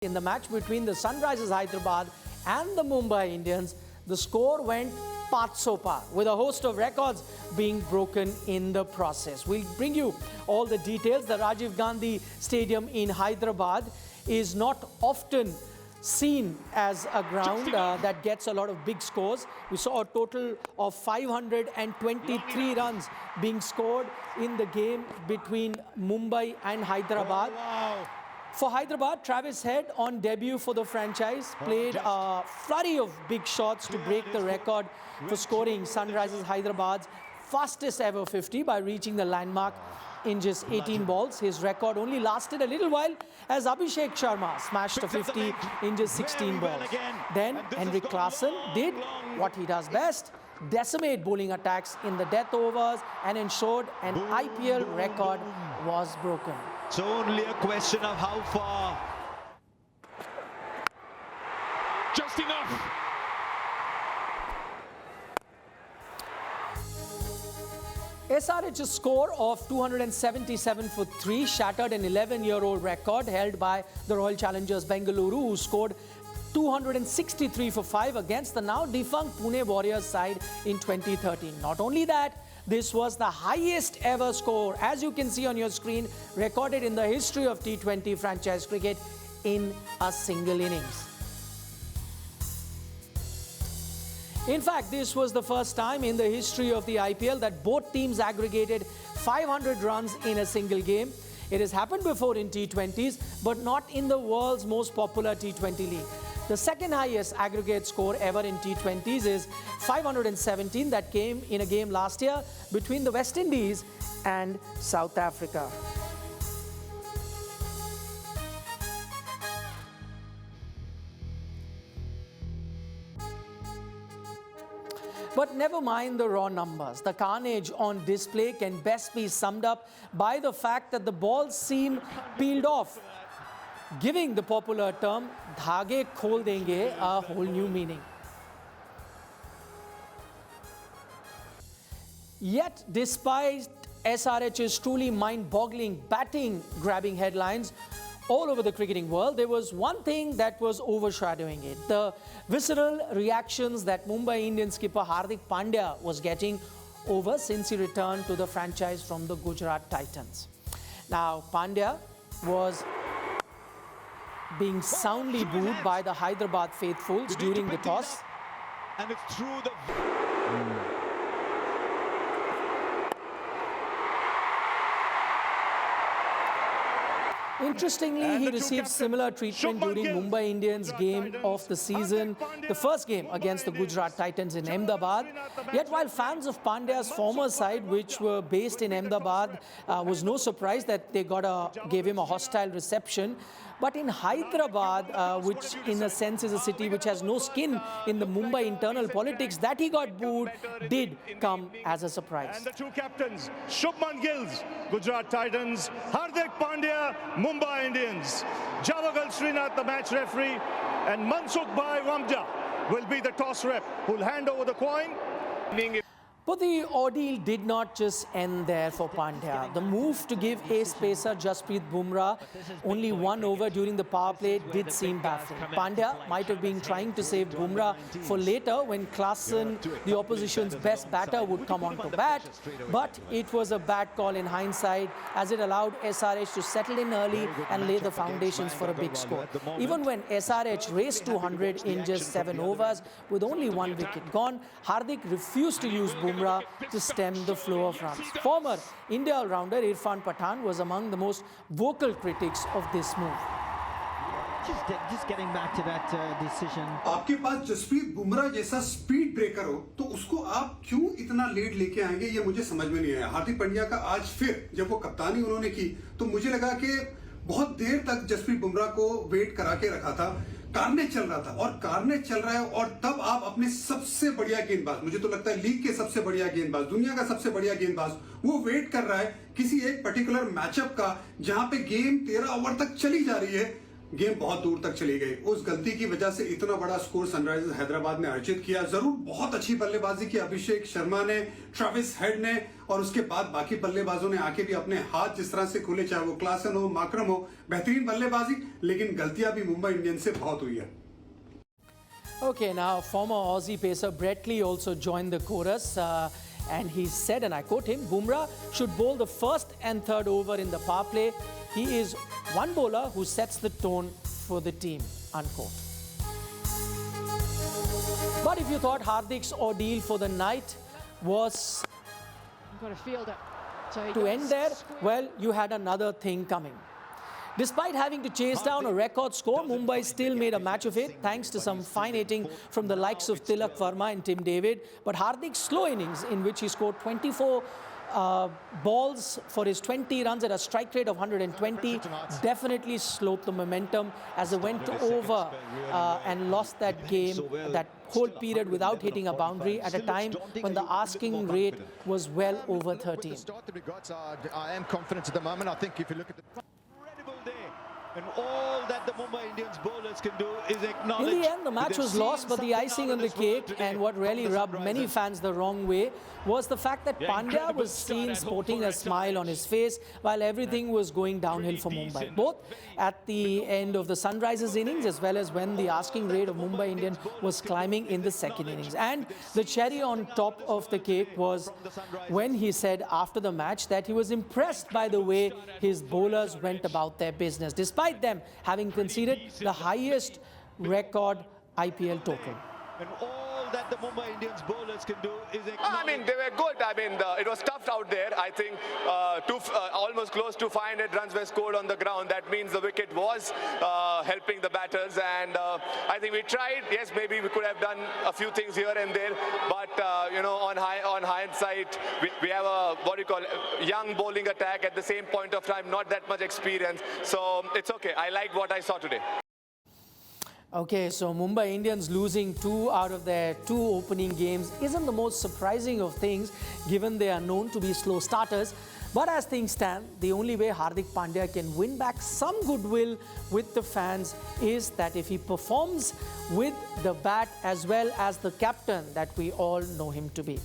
In the match between the Sunrisers Hyderabad and the Mumbai Indians, the score went part-so-par, with a host of records being broken in the process. We'll bring you all the details. The Rajiv Gandhi Stadium in Hyderabad is not often seen as a ground that gets a lot of big scores. We saw a total of 523 runs being scored in the game between Mumbai and Hyderabad. For Hyderabad, Travis Head, on debut for the franchise, played a flurry of big shots to break the record for scoring Sunrisers Hyderabad's fastest ever 50 by reaching the landmark in just 18 balls. His record only lasted a little while as Abhishek Sharma smashed a 50 in just 16 balls. Then Henrik Klaasen did what he does best: decimate bowling attacks in the death overs and ensured an IPL record was broken. It's only a question of how far. Just enough. SRH's score of 277 for 3 shattered an 11-year-old record held by the Royal Challengers Bengaluru, who scored 263 for 5 against the now defunct Pune Warriors side in 2013. Not only that, this was the highest ever score, as you can see on your screen, recorded in the history of T20 franchise cricket in a single innings. In fact, this was the first time in the history of the IPL that both teams aggregated 500 runs in a single game. It has happened before in T20s, but not in the world's most popular T20 league. The second highest aggregate score ever in T20s is 517, that came in a game last year between the West Indies and South Africa. But never mind the raw numbers. The carnage on display can best be summed up by the fact that the balls seem peeled off, giving the popular term "dhage khol denge" a whole new meaning. Yet, despite SRH's truly mind-boggling batting-grabbing headlines all over the cricketing world, there was one thing that was overshadowing it: the visceral reactions that Mumbai Indians skipper Hardik Pandya was getting over since he returned to the franchise from the Gujarat Titans. Now, Pandya was being soundly booed by the Hyderabad faithfuls during the toss. And it's through the... Interestingly, he received similar treatment during Mumbai Indians' game of the season, the first game against the Gujarat Titans in Ahmedabad. Yet while fans of Pandya's former side, which were based in Ahmedabad, was no surprise that they gave him a hostile reception. But in Hyderabad, which in a sense is a city which has no skin in the Mumbai internal politics, that he got booed did come as a surprise. And the two captains, Shubman Gills, Gujarat Titans, Hardik Pandya, Mumbai Indians. Javagal Srinath, the match referee, and Mansukh Bhai Wamja will be the toss rep, who will hand over the coin. But the ordeal did not just end there for Pandya. The move to give ace pacer Jasprit Bumrah only 1 over during the power play did seem baffling. Pandya might have been trying to save Bumrah for later when Klaasen, the opposition's best batter, would come on to bat. But it was a bad call in hindsight, as it allowed SRH to settle in early and lay the foundations for a big score. Even when SRH raced 200 in just 7 overs with only 1 wicket gone, Hardik refused to use Bumrah to stem the flow of runs. Former India all-rounder Irfan Pathan was among the most vocal critics of this move. Just getting back to that decision. आपके पास जसप्रीत बुमराह जैसा speed breaker हो तो उसको आप क्यों इतना late लेके आएंगे, ये मुझे समझ में नहीं आया। हार्दिक पांड्या का आज फिर जब वो कप्तानी उन्होंने की तो मुझे लगा कि बहुत देर तक जसप्रीत बुमराह को वेट करा के रखा था। कार्नेज चल रहा था और कार्नेज चल रहा है, और तब आप अपने सबसे बढ़िया गेंदबाज, मुझे तो लगता है लीग के सबसे बढ़िया गेंदबाज, दुनिया का सबसे बढ़िया गेंदबाज, वो वेट कर रहा है किसी एक पर्टिकुलर मैचअप का, जहां पे गेम 13 ओवर तक चली जा रही है। गेम बहुत दूर तक चली गई। उस गलती की वजह से इतना बड़ा स्कोर सनराइजर्स हैदराबाद ने अर्जित किया। जरूर बहुत अच्छी बल्लेबाजी की अभिषेक शर्मा ने, ट्रेविस हेड ने, और उसके बाद बाकी बल्लेबाजों ने आके भी अपने हाथ जिस तरह से खोले, चाहे वो क्लासन हो, माकरम हो, बेहतरीन बल्लेबाजी, लेकिन गलतियां भी मुंबई इंडियंस से बहुत हुई है। Okay, now former Aussie pacer Brett Lee also joined the chorus and he said, and I quote him, Bumrah should bowl the first and third over in the power play. He is one bowler who sets the tone for the team, unquote. But if you thought Hardik's ordeal for the night was Got a fielder. So he to got end there, well, you had another thing coming. Despite having to chase down a record score, Mumbai still made a match of it thanks to some fine hitting from the likes of Tilak Verma and Tim David. But Hardik's slow innings, in which he scored 24 balls for his 20 runs at a strike rate of 120, definitely slowed the momentum as they went over and lost that game, that whole period without hitting a boundary at a time when the asking rate was well over 13. I am confident at the moment. I think if you look at the day, and all that the Mumbai Indians bowlers can do is acknowledge. In the end, the match was lost, but the icing on the cake and what really rubbed many fans the wrong way was the fact that Pandya was seen sporting a smile on his face while everything was going downhill for Mumbai, both at the end of the Sunrisers innings as well as when the asking rate of Mumbai Indians was climbing in the second innings. And the cherry on top of the cake was when he said after the match that he was impressed by the way his bowlers went about their business, despite them having conceded the highest record IPL total. And all that the Mumbai Indians bowlers can do is acknowledge. I mean, they were good. I mean, it was tough out there. I think almost close to 500 runs were scored on the ground. That means the wicket was helping the batters. And I think we tried. Yes, maybe we could have done a few things here and there. But, you know, on hindsight, we have a, what do you call, young bowling attack at the same point of time, not that much experience. So it's okay. I liked what I saw today. Okay, so Mumbai Indians losing 2 out of their 2 opening games isn't the most surprising of things given they are known to be slow starters. But as things stand, the only way Hardik Pandya can win back some goodwill with the fans is that if he performs with the bat as well as the captain that we all know him to be.